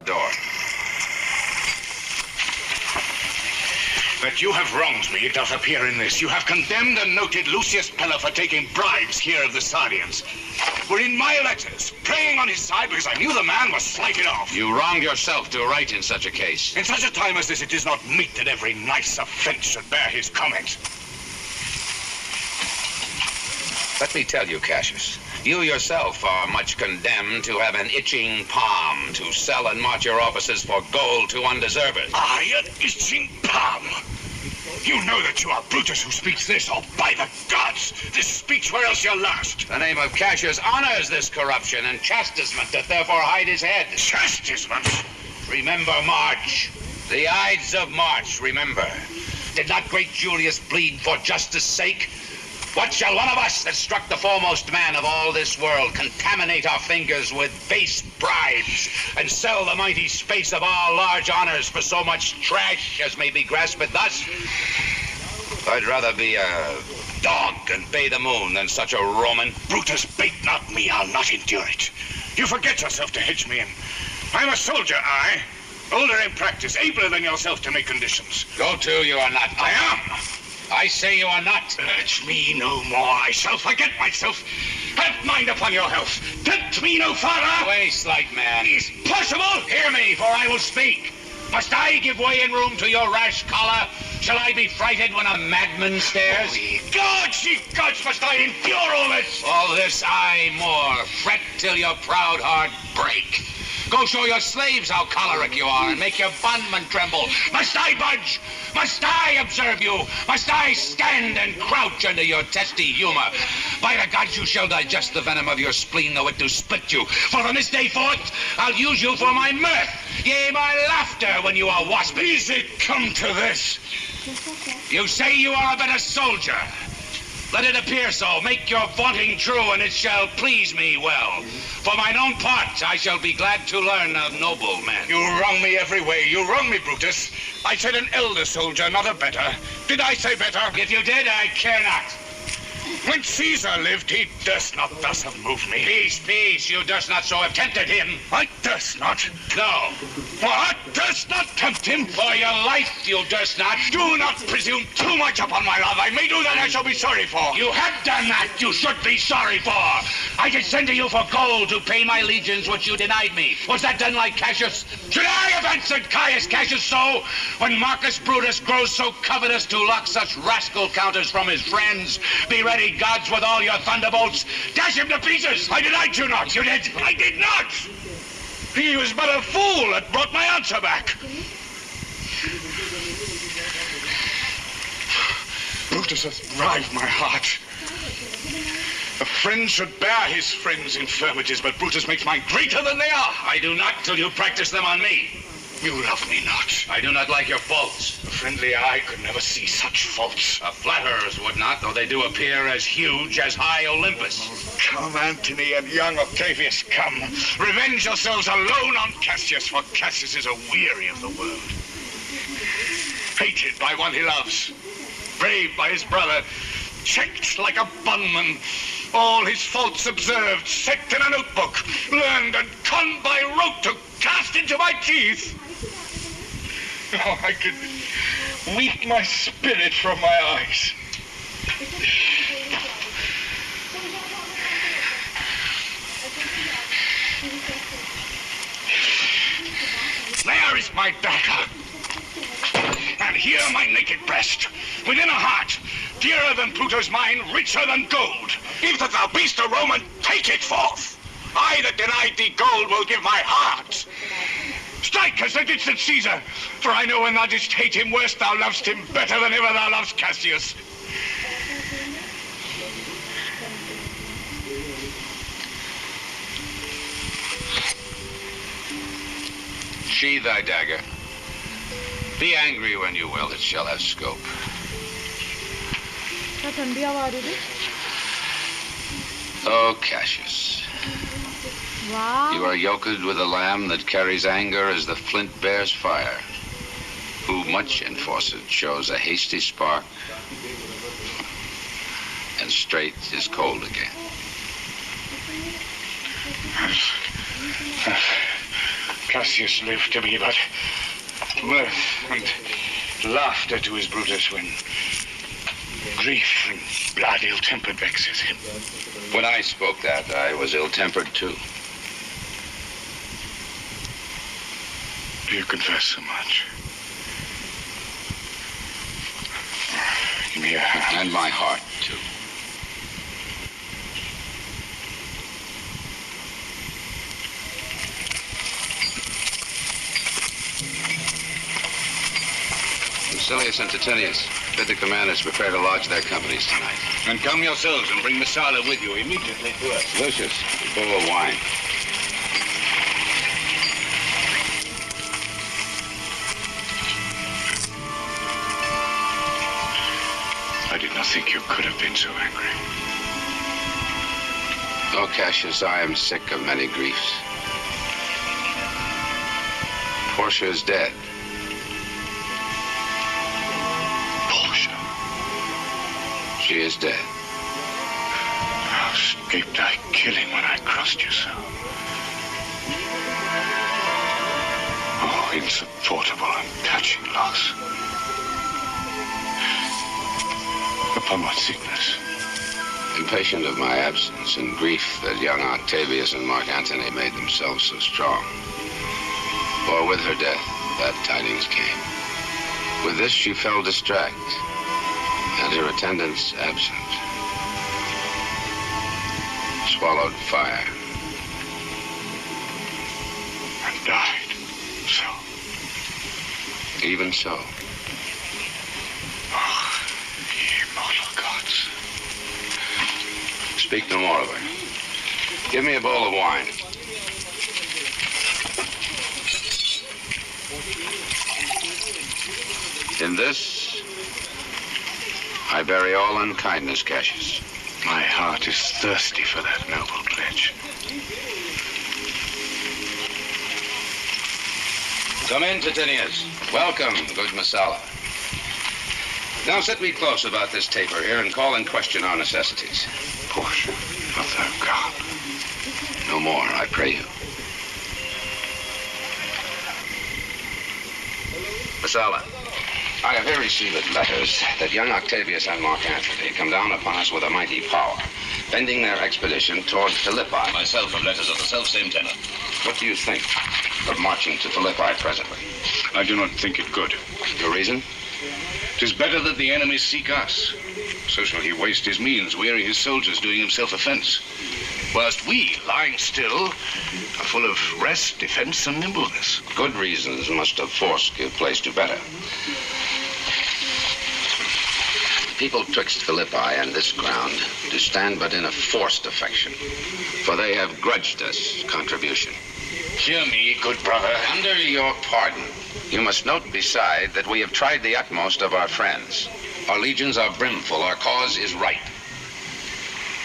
door. That you have wronged me doth appear in this. You have condemned and noted Lucius Pella for taking bribes here of the Sardians. Were in my letters, praying on his side because I knew the man was slighted off. You wronged yourself to write in such a case. In such a time as this, it is not meet that every nice offense should bear his comment. Let me tell you, Cassius, you yourself are much condemned to have an itching palm to sell and march your offices for gold to undeservers. I, an itching palm? You know that you are Brutus who speaks this, or by the gods, this speech where else you'll last. The name of Cassius honors this corruption, and chastisement doth therefore hide his head. Chastisement? Remember March. The Ides of March, remember. Did not great Julius bleed for justice' sake? What shall one of us that struck the foremost man of all this world contaminate our fingers with base bribes and sell the mighty space of our large honors for so much trash as may be grasped thus? I'd rather be a dog and bay the moon than such a Roman. Brutus, bait not me, I'll not endure it. You forget yourself to hedge me in. I'm a soldier, I. Older in practice, abler than yourself to make conditions. Go to, you are not. I am. I say you are not. Urge me no more. I shall forget myself. Have mind upon your health. Tempt me no farther. Away, slight man. Is possible? Hear me, for I will speak. Must I give way in room to your rash choler? Shall I be frighted when a madman stares? Ye gods, must I endure all this? All this I more. Fret till your proud heart break. Go show your slaves how choleric you are and make your bondmen tremble. Must I budge? Must I observe you? Must I stand and crouch under your testy humor? By the gods, you shall digest the venom of your spleen, though it do split you. For from this day forth, I'll use you for my mirth, yea, my laughter when you are wasping. Is it come to this? You say you are a better soldier. Let it appear so. Make your vaunting true, and it shall please me well. For mine own part, I shall be glad to learn of noble men. You wrong me every way. You wrong me, Brutus. I said an elder soldier, not a better. Did I say better? If you did, I care not. When Caesar lived, he durst not thus have moved me. Peace, peace. You durst not so have tempted him. I durst not. No. What? Durst not tempt him? For your life, you durst not. Do not presume too much upon my love. I may do that I shall be sorry for. You have done that you should be sorry for. I did send to you for gold to pay my legions, which you denied me. Was that done like Cassius? Should I have answered Caius Cassius so? When Marcus Brutus grows so covetous to lock such rascal counters from his friends, be ready, gods, with all your thunderbolts. Dash him to pieces. I denied you not. You did. I did not. He was but a fool that brought my answer back. Brutus hath rived my heart. A friend should bear his friend's infirmities, but Brutus makes mine greater than they are. I do not till you practice them on me. You love me not. I do not like your faults. A friendly eye could never see such faults. A flatterer's would not, though they do appear as huge as high Olympus. Come, Antony and young Octavius, come. Revenge yourselves alone on Cassius, for Cassius is a weary of the world. Hated by one he loves, brave by his brother, checked like a bondman, all his faults observed, set in a notebook, learned and conned by rote to cast into my teeth. Oh, I could weep my spirit from my eyes. There is my dagger. And here my naked breast, within a heart, dearer than Pluto's mine, richer than gold. If that thou be'st a Roman, take it forth. I that denied thee gold will give my heart. Strike as thou didst at Caesar, for I know when thou didst hate him worse, thou lovest him better than ever thou lovest Cassius. Sheathe thy dagger. Be angry when you will, it shall have scope. Oh, Cassius. Wow. You are yoked with a lamb that carries anger as the flint bears fire. Who much enforced shows a hasty spark, and straight is cold again. Cassius lived to be but mirth and laughter to his Brutus when grief and blood ill-tempered vexes him. When I spoke that, I was ill-tempered too. Do you confess so much? Give me your hand. And my heart, too. Julius and Titinius, bid the commanders prepare to lodge their companies tonight. And come yourselves and bring Messala with you immediately to us. Lucius, a bowl of wine. I did not think you could have been so angry. Oh, Cassius, I am sick of many griefs. Portia is dead. Portia? She is dead. How escaped I killing when I crossed you so? Oh, insupportable and touching loss. Upon what sickness? Impatient of my absence and grief that young Octavius and Mark Antony made themselves so strong. For with her death, that tidings came. With this she fell distract, and her attendants absent. Swallowed fire. And died. So. Even so. Oh, ye immortal gods. Speak no more of her. Give me a bowl of wine. In this, I bury all unkindness, Cassius. My heart is thirsty for that noble pledge. Come in, Titinius. Welcome, good Messala. Now sit me close about this taper here and call in question our necessities. Portia, art thou gone? No more, I pray you. Messala, I have here received letters that young Octavius and Mark Antony come down upon us with a mighty power, bending their expedition toward Philippi. Myself have letters of the self-same tenor. What do you think of marching to Philippi presently? I do not think it good. Your reason? 'Tis better that the enemy seek us. So shall he waste his means, weary his soldiers, doing himself offense. Whilst we, lying still, are full of rest, defense, and nimbleness. Good reasons must of force give place to better. People twixt Philippi and this ground do stand but in a forced affection, for they have grudged us contribution. Hear me, good brother. Under your pardon, you must note beside that we have tried the utmost of our friends. Our legions are brimful, our cause is ripe.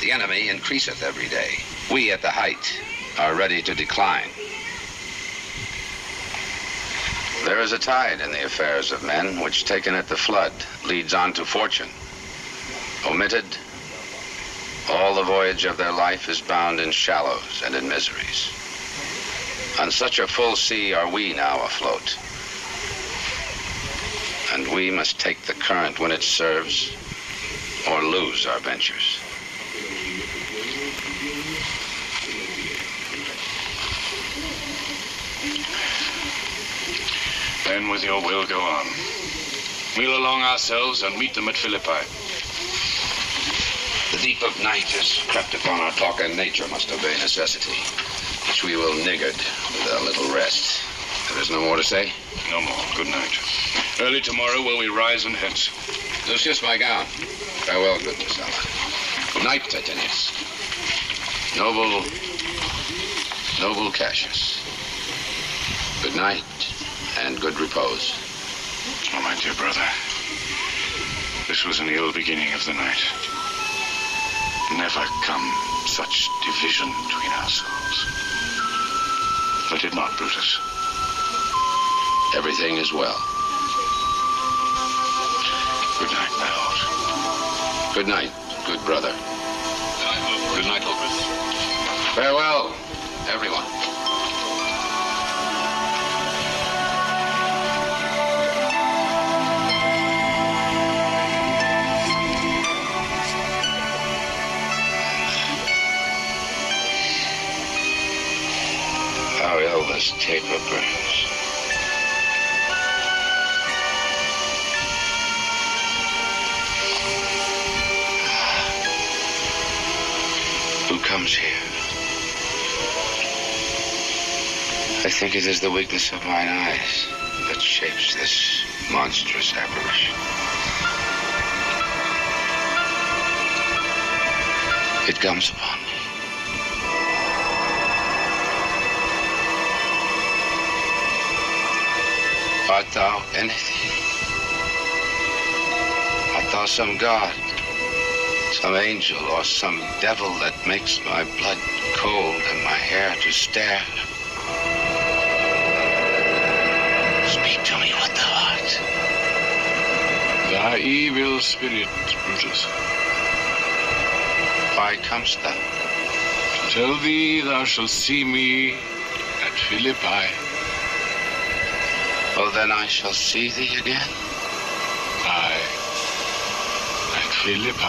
The enemy increaseth every day. We at the height are ready to decline. There is a tide in the affairs of men which, taken at the flood, leads on to fortune. Omitted, all the voyage of their life is bound in shallows and in miseries. On such a full sea are we now afloat. And we must take the current when it serves, or lose our ventures. Then with your will go on. We'll along ourselves and meet them at Philippi. The deep of night has crept upon our talk, and nature must obey necessity, which we will niggard with a little rest. There is no more to say? No more. Good night. Early tomorrow will we rise and hence. Lucius, my gown. Farewell, good Messala. Good night, Titinius. Noble Cassius. Good night, and good repose. Oh, my dear brother, this was an ill beginning of the night. Never come such division between our souls. But did not, Brutus? Everything is well. Good night, my lord. Good night, good brother. Good night, Lord. Farewell, everyone. never burns. Who comes here? I think it is the weakness of mine eyes that shapes this monstrous apparition. It comes upon me. Art thou anything? Art thou some god, some angel, or some devil that makes my blood cold and my hair to stare? Speak to me what thou art. Thy evil spirit, Brutus. Why comest thou? To tell thee thou shalt see me at Philippi. Oh, then I shall see thee again. Aye, at Philippi.